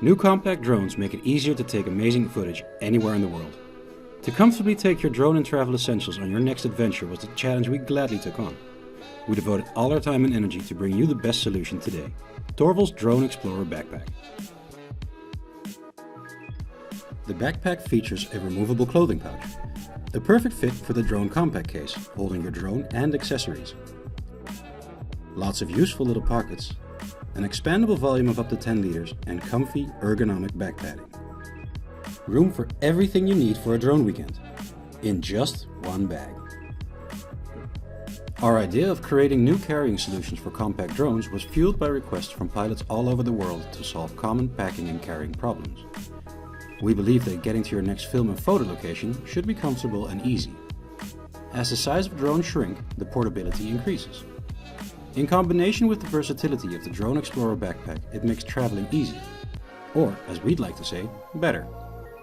New compact drones make it easier to take amazing footage anywhere in the world. To comfortably take your drone and travel essentials on your next adventure was the challenge we gladly took on. We devoted all our time and energy to bring you the best solution today, Torval's Drone Explorer Backpack. The backpack features a removable clothing pouch, a perfect fit for the drone compact case, holding your drone and accessories. Lots of useful little pockets, an expandable volume of up to 10 liters, and comfy, ergonomic back padding. Room for everything you need for a drone weekend, in just one bag. Our idea of creating new carrying solutions for compact drones was fueled by requests from pilots all over the world to solve common packing and carrying problems. We believe that getting to your next film and photo location should be comfortable and easy. As the size of drones shrink, the portability increases. In combination with the versatility of the Drone Explorer backpack, it makes traveling easier, or as we'd like to say, better.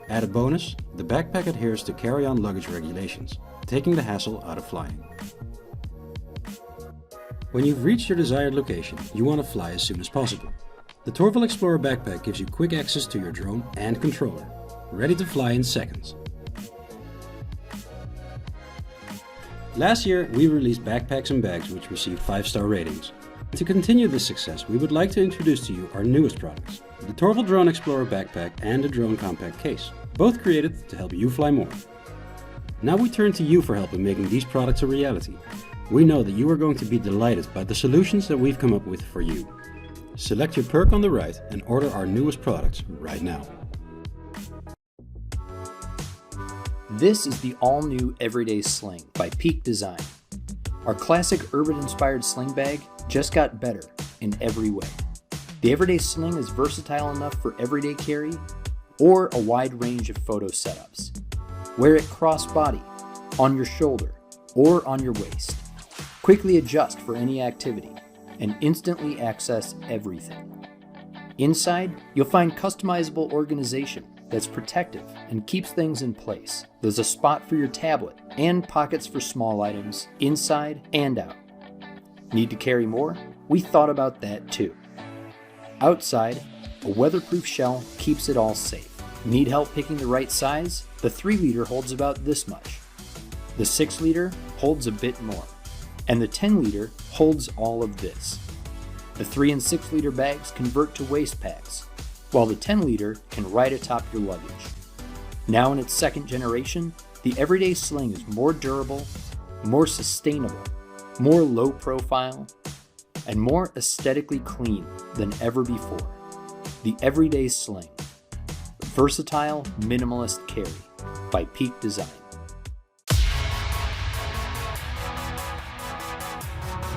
Added bonus, the backpack adheres to carry-on luggage regulations, taking the hassle out of flying. When you've reached your desired location, you want to fly as soon as possible. The Torvol Explorer backpack gives you quick access to your drone and controller, ready to fly in seconds. Last year, we released backpacks and bags which received 5-star ratings. To continue this success, we would like to introduce to you our newest products, the Torvol Drone Explorer Backpack and the Drone Compact Case, both created to help you fly more. Now we turn to you for help in making these products a reality. We know that you are going to be delighted by the solutions that we've come up with for you. Select your perk on the right and order our newest products right now. This is the all-new Everyday Sling by Peak Design. Our classic urban-inspired sling bag just got better in every way. The Everyday Sling is versatile enough for everyday carry or a wide range of photo setups. Wear it cross-body, on your shoulder, or on your waist. Quickly adjust for any activity and instantly access everything. Inside, you'll find customizable organization that's protective and keeps things in place. There's a spot for your tablet and pockets for small items inside and out. Need to carry more? We thought about that too. Outside, a weatherproof shell keeps it all safe. Need help picking the right size? The 3-liter holds about this much. The 6-liter holds a bit more. And the 10-liter holds all of this. The 3 and 6-liter bags convert to waist packs, while the 10-liter can ride atop your luggage. Now in its second generation, the Everyday Sling is more durable, more sustainable, more low profile, and more aesthetically clean than ever before. The Everyday Sling. Versatile, minimalist carry by Peak Design.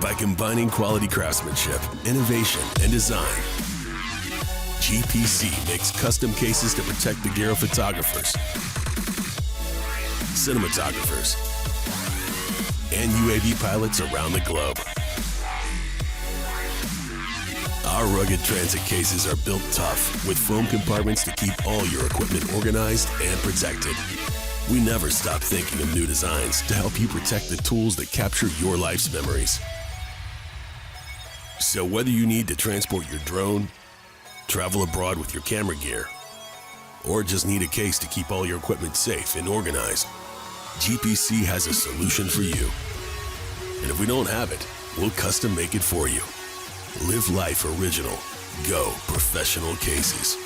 By combining quality craftsmanship, innovation, and design, GPC makes custom cases to protect the gear of photographers, cinematographers, and UAV pilots around the globe. Our rugged transit cases are built tough with foam compartments to keep all your equipment organized and protected. We never stop thinking of new designs to help you protect the tools that capture your life's memories. So whether you need to transport your drone, travel abroad with your camera gear, or just need a case to keep all your equipment safe and organized, GPC has a solution for you. And if we don't have it, we'll custom make it for you. Live life original. Go Professional Cases.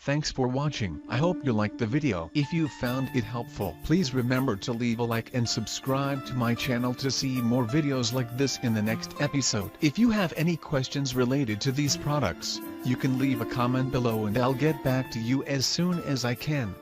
Thanks for watching. I hope you liked the video. If you found it helpful, please remember to leave a like and subscribe to my channel to see more videos like this in the next episode. If you have any questions related to these products, you can leave a comment below and I'll get back to you as soon as I can.